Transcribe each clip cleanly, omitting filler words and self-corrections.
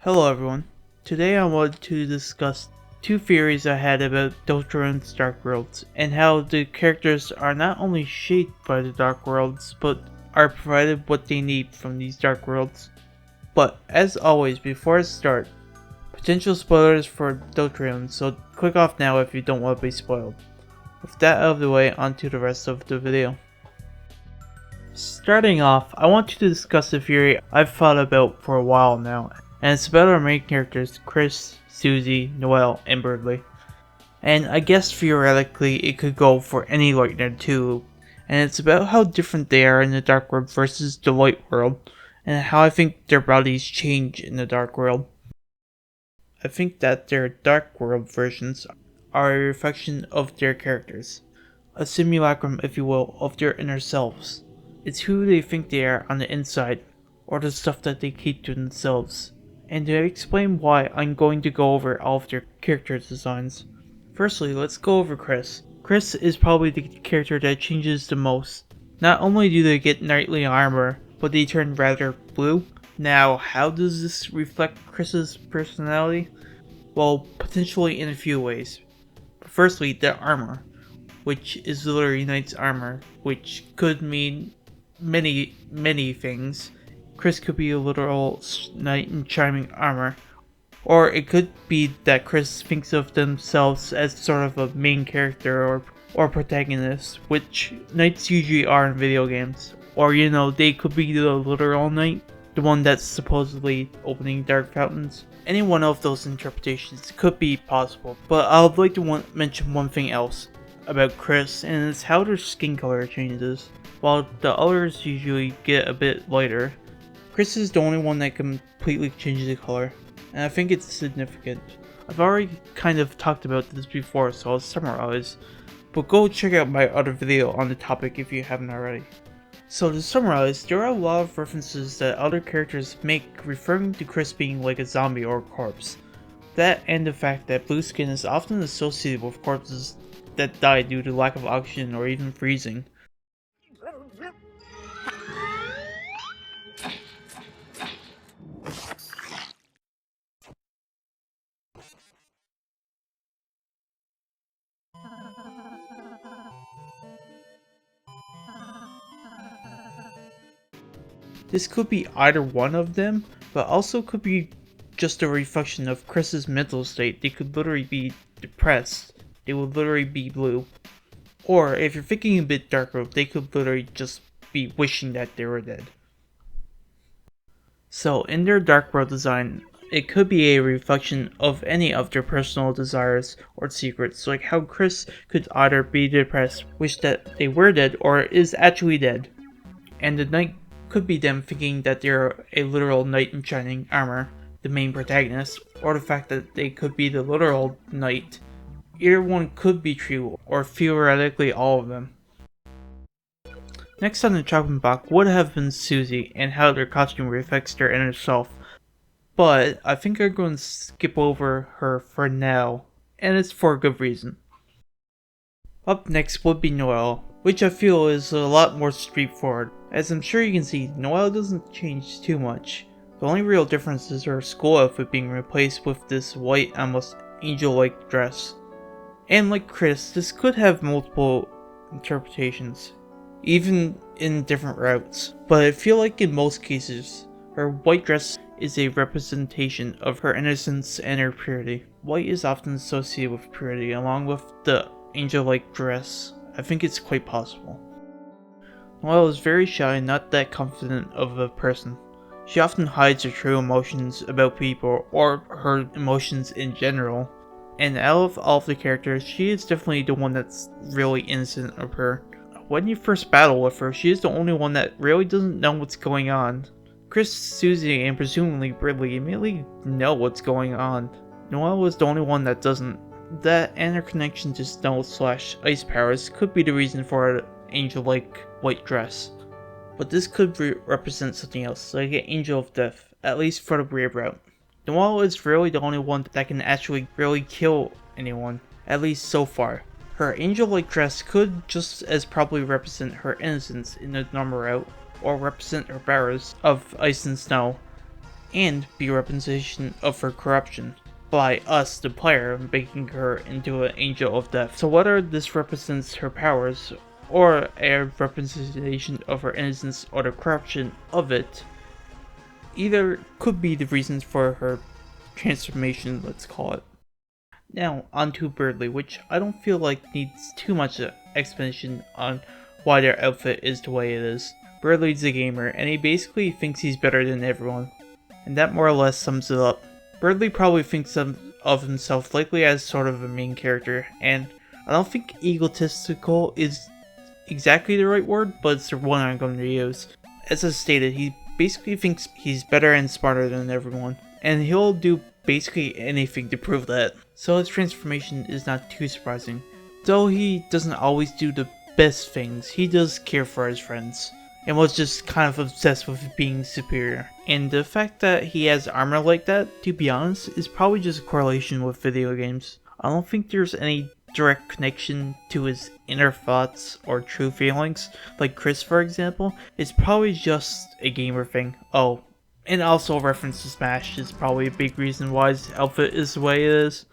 Hello everyone. Today I wanted to discuss two theories I had about Deltarune's Dark Worlds, and how the characters are not only shaped by the Dark Worlds, but are provided what they need from these Dark Worlds. But as always, before I start, potential spoilers for Deltarune, so click off now if you don't want to be spoiled. With that out of the way, on to the rest of the video. Starting off, I want to discuss a theory I've thought about for a while now, and it's about our main characters, Kris, Susie, Noelle, and Berdly. And I guess theoretically it could go for any Lightner too, and it's about how different they are in the Dark World versus the Light World, and how I think their bodies change in the Dark World. I think that their Dark World versions are a reflection of their characters, a simulacrum, if you will, of their inner selves. It's who they think they are on the inside, or the stuff that they keep to themselves. And to explain why, I'm going to go over all of their character designs. Firstly, let's go over Kris. Kris is probably the character that changes the most. Not only do they get knightly armor, but they turn rather blue. Now, how does this reflect Kris's personality? Well, potentially in a few ways. Firstly, the armor, which is literally knight's armor, which could mean many things. Kris could be a literal knight in shining armor, or it could be that Kris thinks of themselves as sort of a main character or protagonist, which knights usually are in video games. Or they could be the literal knight, the one that's supposedly opening dark fountains. Any one of those interpretations could be possible, but I would like to mention one thing else about Kris, and it's how their skin color changes. While the others usually get a bit lighter, Kris is the only one that completely changes the color, and I think it's significant. I've already kind of talked about this before, so I'll summarize, but go check out my other video on the topic if you haven't already. So to summarize, there are a lot of references that other characters make referring to Kris being like a zombie or a corpse. That and the fact that blue skin is often associated with corpses that die due to lack of oxygen or even freezing. This could be either one of them, but also could be just a reflection of Kris's mental state. They could literally be depressed. They would literally be blue. Or, if you're thinking a bit darker, they could literally just be wishing that they were dead. So, in their Dark World design, it could be a reflection of any of their personal desires or secrets, like how Kris could either be depressed, wish that they were dead, or is actually dead. And the knight could be them thinking that they're a literal knight in shining armor, the main protagonist, or the fact that they could be the literal knight. Either one could be true, or theoretically all of them. Next on the chopping block would have been Susie, and how their costume reflects their inner self. But I think I'm going to skip over her for now, and it's for a good reason. Up next would be Noelle, which I feel is a lot more straightforward. As I'm sure you can see, Noelle doesn't change too much. The only real difference is her school outfit being replaced with this white, almost angel-like dress. And like Kris, this could have multiple interpretations, even in different routes. But I feel like in most cases, her white dress is a representation of her innocence and her purity. White is often associated with purity, along with the angel-like dress. I think it's quite possible. Noelle is very shy and not that confident of a person. She often hides her true emotions about people, or her emotions in general. And out of all of the characters, she is definitely the one that's really innocent of her. When you first battle with her, she is the only one that really doesn't know what's going on. Kris, Susie, and presumably Berdly immediately know what's going on. Noelle is the only one that doesn't. That and her connection to snow/ice powers could be the reason for her angel-like white dress. But this could represent something else, like an angel of death, at least for the brave route. Noelle is really the only one that can actually really kill anyone, at least so far. Her angel-like dress could just as probably represent her innocence in the normal route, or represent her powers of ice and snow. and be a representation of her corruption by us, the player, making her into an angel of death. So whether this represents her powers or a representation of her innocence or the corruption of it, either could be the reasons for her transformation, let's call it. Now, onto Berdly, which I don't feel like needs too much explanation on why their outfit is the way it is. Berdly's a gamer, and he basically thinks he's better than everyone, and that more or less sums it up. Berdly probably thinks of himself likely as sort of a main character, and I don't think egotistical is exactly the right word, but it's the one I'm going to use. As I stated, he basically thinks he's better and smarter than everyone, and he'll do basically anything to prove that. So his transformation is not too surprising. Though he doesn't always do the best things, he does care for his friends, and was just kind of obsessed with being superior. And the fact that he has armor like that, to be honest, is probably just a correlation with video games. I don't think there's any direct connection to his inner thoughts or true feelings, like Kris for example. It's probably just a gamer thing. Oh, and also a reference to Smash is probably a big reason why his outfit is the way it is.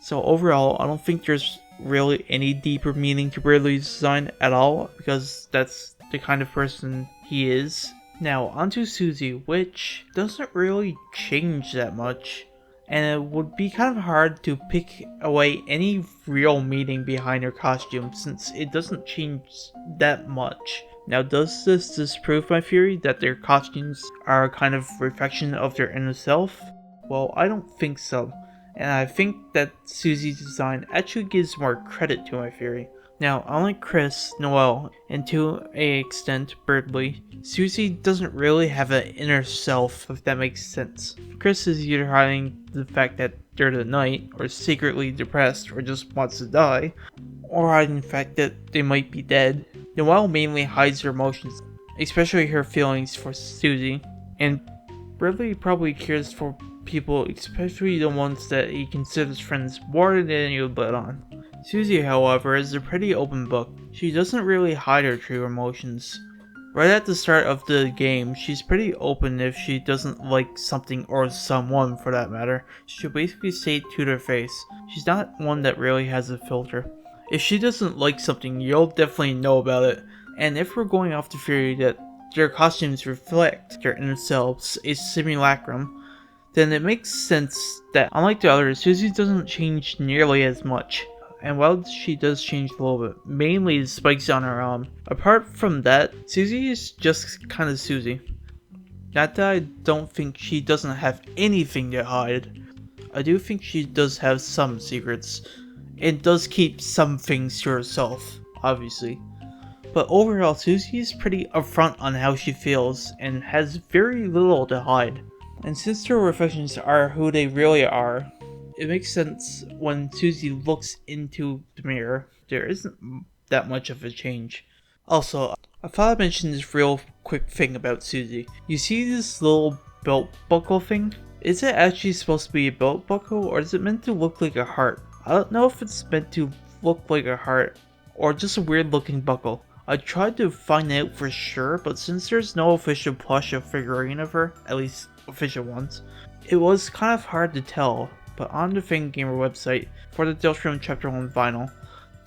So overall, I don't think there's really any deeper meaning to Berdly's design at all, because that's the kind of person he is. Now onto Susie, which doesn't really change that much, and it would be kind of hard to pick away any real meaning behind her costume since it doesn't change that much. Now, does this disprove my theory that their costumes are a kind of reflection of their inner self? Well, I don't think so, and I think that Susie's design actually gives more credit to my theory. Now, unlike Kris, Noelle, and to an extent Berdly, Susie doesn't really have an inner self, if that makes sense. Kris is either hiding the fact that they're the night, or secretly depressed, or just wants to die, or hiding the fact that they might be dead. Noelle mainly hides her emotions, especially her feelings for Susie, and Berdly probably cares for people, especially the ones that he considers friends, more than any would let on. Susie, however, is a pretty open book. She doesn't really hide her true emotions. Right at the start of the game, she's pretty open if she doesn't like something or someone for that matter. She'll basically say it to their face. She's not one that really has a filter. If she doesn't like something, you'll definitely know about it. And if we're going off the theory that their costumes reflect their inner selves, a simulacrum, then it makes sense that unlike the others, Susie doesn't change nearly as much. And while she does change a little bit, mainly the spikes on her arm. Apart from that, Susie is just kind of Susie. Not that I don't think she doesn't have anything to hide. I do think she does have some secrets, and does keep some things to herself, obviously. But overall, Susie is pretty upfront on how she feels, and has very little to hide. And since her reflections are who they really are, it makes sense when Susie looks into the mirror, there isn't that much of a change. Also, I thought I'd mention this real quick thing about Susie. You see this little belt buckle thing? Is it actually supposed to be a belt buckle, or is it meant to look like a heart? I don't know if it's meant to look like a heart, or just a weird looking buckle. I tried to find out for sure, but since there's no official plush or figurine of her, at least official ones, it was kind of hard to tell. But on the Fangamer website, for the Deltarune Chapter 1 vinyl,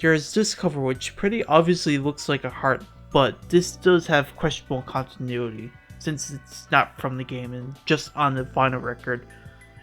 there is this cover which pretty obviously looks like a heart, but this does have questionable continuity, since it's not from the game and just on the vinyl record,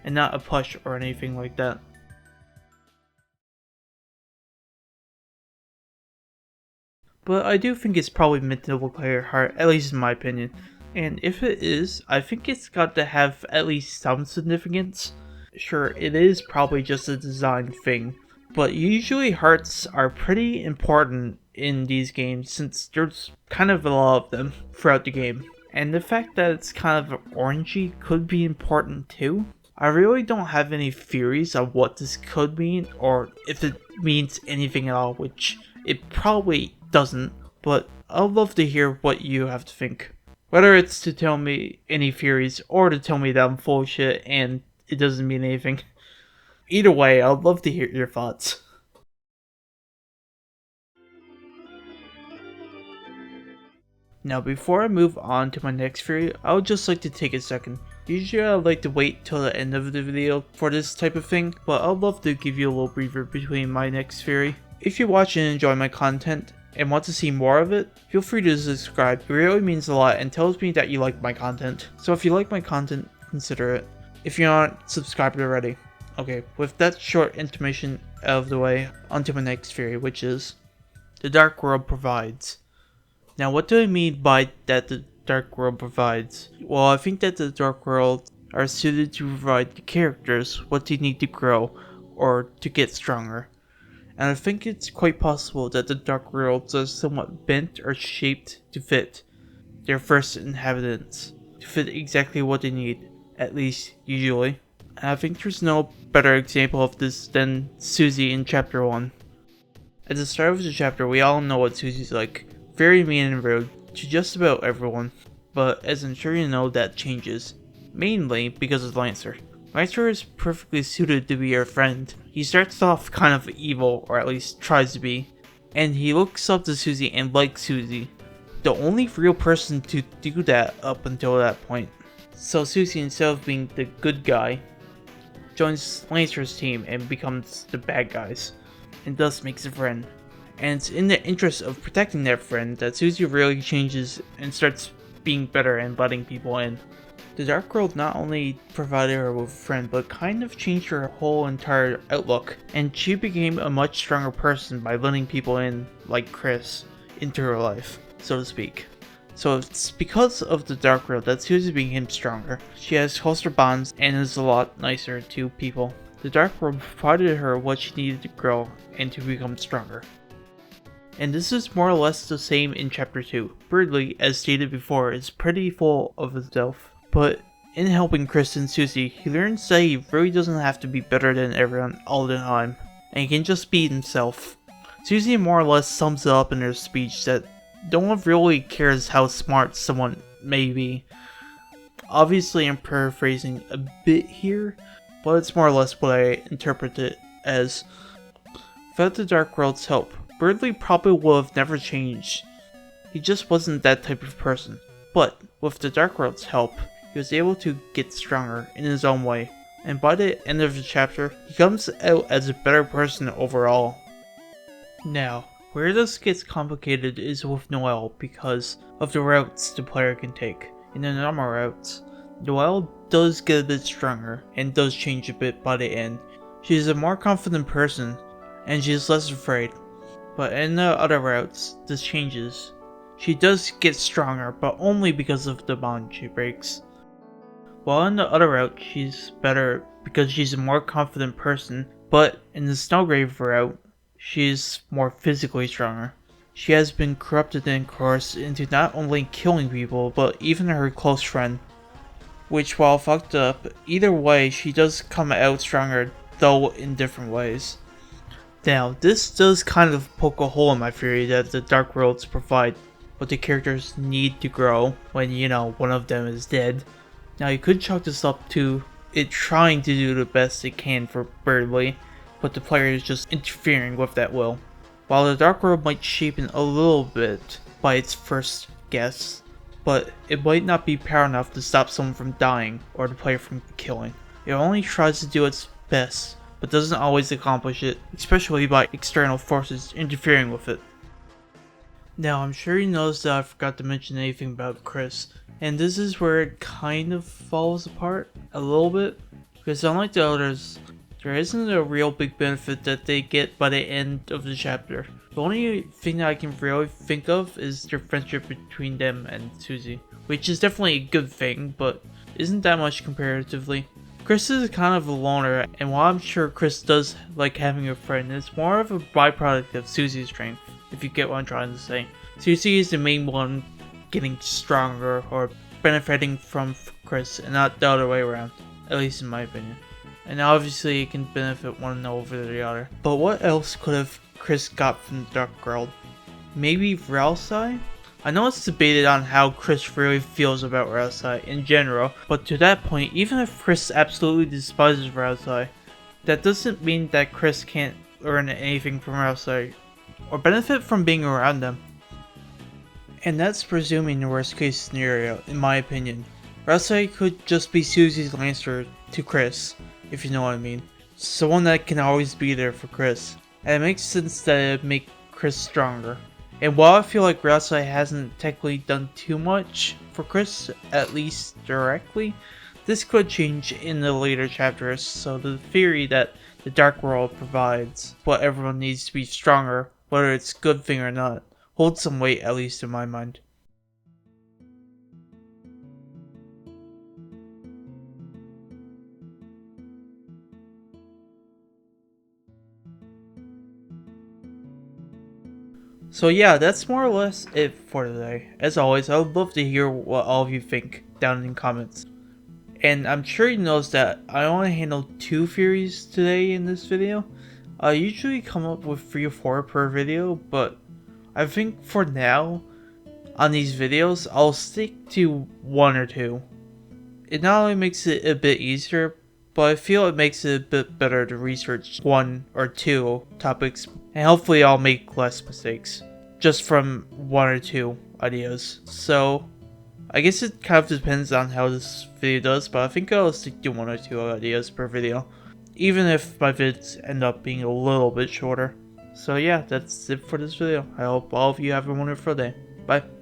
and not a plush or anything like that. But I do think it's probably meant to look like a heart, at least in my opinion. And if it is, I think it's got to have at least some significance. Sure, it is probably just a design thing, but usually hearts are pretty important in these games since there's kind of a lot of them throughout the game. And the fact that it's kind of orangey could be important too. I really don't have any theories on what this could mean or if it means anything at all, which it probably doesn't, but I'd love to hear what you have to think. Whether it's to tell me any theories or to tell me that I'm full of shit and it doesn't mean anything. Either way, I'd love to hear your thoughts. Now before I move on to my next theory, I would just like to take a second Usually I like to wait till the end of the video for this type of thing, but I'd love to give you a little breather between my next theory. If you watch and enjoy my content, and want to see more of it, feel free to subscribe. It really means a lot and tells me that you like my content. So if you like my content, consider it. If you're not subscribed already. Okay, with that short intermission out of the way, onto my next theory, which is the Dark World provides. Now, what do I mean by that the Dark World provides? Well, I think that the Dark World are suited to provide the characters what they need to grow or to get stronger. And I think it's quite possible that the Dark Worlds are somewhat bent or shaped to fit their first inhabitants, to fit exactly what they need, at least usually. And I think there's no better example of this than Susie in chapter 1. At the start of the chapter, we all know what Susie's like, very mean and rude to just about everyone, but as I'm sure you know, that changes, mainly because of Lancer. Lancer is perfectly suited to be your friend. He starts off kind of evil, or at least tries to be, and he looks up to Susie and likes Susie, the only real person to do that up until that point. So Susie, instead of being the good guy, joins Lancer's team and becomes the bad guys, and thus makes a friend. And it's in the interest of protecting that friend that Susie really changes and starts being better and letting people in. The Dark World not only provided her with a friend, but kind of changed her whole entire outlook, and she became a much stronger person by letting people in, like Kris, into her life, so to speak. So it's because of the Dark World that Susie became stronger. She has closer bonds and is a lot nicer to people. The Dark World provided her what she needed to grow and to become stronger. And this is more or less the same in chapter 2. Berdly, as stated before, is pretty full of himself. But in helping Kris and Susie, he learns that he really doesn't have to be better than everyone all the time, and he can just be himself. Susie more or less sums it up in her speech that no one really cares how smart someone may be. Obviously I'm paraphrasing a bit here, but it's more or less what I interpret it as. Without the Dark World's help, Berdly probably would have never changed. He just wasn't that type of person. But with the Dark World's help, he was able to get stronger in his own way, and by the end of the chapter, he comes out as a better person overall. Now, where this gets complicated is with Noelle because of the routes the player can take. In the normal routes, Noelle does get a bit stronger and does change a bit by the end. She is a more confident person and she is less afraid. But in the other routes, this changes. She does get stronger, but only because of the bond she breaks. While in the other route, she's better because she's a more confident person, but in the Snowgrave route, she's more physically stronger. She has been corrupted and coerced into not only killing people, but even her close friend. Which, while fucked up, either way, she does come out stronger, though in different ways. Now, this does kind of poke a hole in my theory that the Dark Worlds provide what the characters need to grow when, you know, one of them is dead. Now, you could chalk this up to it trying to do the best it can for Berdly, but the player is just interfering with that will. While the Dark World might shape in a little bit by its first guess, but it might not be power enough to stop someone from dying or the player from killing. It only tries to do its best, but doesn't always accomplish it, especially by external forces interfering with it. Now, I'm sure you noticed that I forgot to mention anything about Kris, and this is where it kind of falls apart a little bit, because unlike the others, there isn't a real big benefit that they get by the end of the chapter. The only thing that I can really think of is their friendship between them and Susie, which is definitely a good thing, but isn't that much comparatively. Kris is kind of a loner, and while I'm sure Kris does like having a friend, it's more of a byproduct of Susie's strength, if you get what I'm trying to say. Susie is the main one getting stronger or benefiting from Kris, and not the other way around, at least in my opinion. And obviously it can benefit one over the other. But what else could have Kris got from the Dark World? Maybe Ralsei? I know it's debated on how Kris really feels about Ralsei in general, but to that point, even if Kris absolutely despises Ralsei, that doesn't mean that Kris can't learn anything from Ralsei or benefit from being around them. And that's presuming the worst case scenario, in my opinion. Rasai could just be Susie's Lancer to Kris, if you know what I mean. Someone that can always be there for Kris. And it makes sense that it would make Kris stronger. And while I feel like Rasai hasn't technically done too much for Kris, at least directly, this could change in the later chapters, so the theory that the Dark World provides what everyone needs to be stronger, whether it's a good thing or not, holds some weight, at least in my mind. So yeah, that's more or less it for today. As always, I would love to hear what all of you think down in the comments. And I'm sure you noticed that I only handled 2 theories today in this video. I usually come up with 3 or 4 per video, but I think for now, on these videos, I'll stick to 1 or 2. It not only makes it a bit easier, but I feel it makes it a bit better to research 1 or 2 topics, and hopefully I'll make less mistakes, just from 1 or 2 ideas. So, I guess it kind of depends on how this video does, but I think I'll stick to 1 or 2 ideas per video, even if my vids end up being a little bit shorter. So yeah, that's it for this video. I hope all of you have a wonderful day. Bye.